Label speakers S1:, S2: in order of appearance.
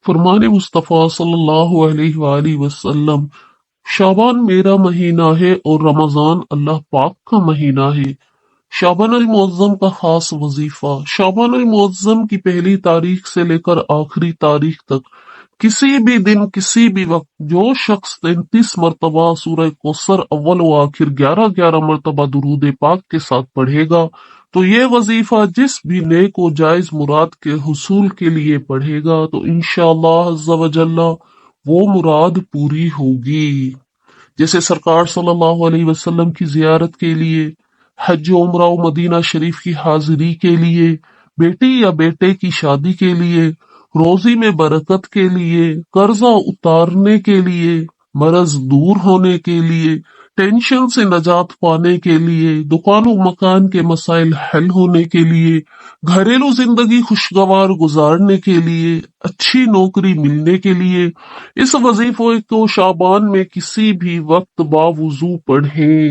S1: فرمان مصطفیٰ صلی اللہ علیہ وآلہ وسلم، شعبان میرا مہینہ ہے اور رمضان اللہ پاک کا مہینہ ہے۔ شعبان المعظم کا خاص وظیفہ: شعبان المعظم کی پہلی تاریخ سے لے کر آخری تاریخ تک کسی بھی دن کسی بھی وقت جو شخص 33 مرتبہ سورہ کوثر اول و آخر 11 مرتبہ درود پاک کے ساتھ پڑھے گا تو یہ وظیفہ جس بھی نیک و جائز مراد کے حصول کے لیے پڑھے گا تو انشاءاللہ عز و جل وہ مراد پوری ہوگی۔ جیسے سرکار صلی اللہ علیہ وسلم کی زیارت کے لیے، حج و عمرہ و مدینہ شریف کی حاضری کے لیے، بیٹی یا بیٹے کی شادی کے لیے، روزی میں برکت کے لیے، قرضہ اتارنے کے لیے، مرض دور ہونے کے لیے، ٹینشن سے نجات پانے کے لیے، دکان و مکان کے مسائل حل ہونے کے لیے، گھریلو زندگی خوشگوار گزارنے کے لیے، اچھی نوکری ملنے کے لیے اس وظیفے کو شعبان میں کسی بھی وقت باوضو پڑھیں۔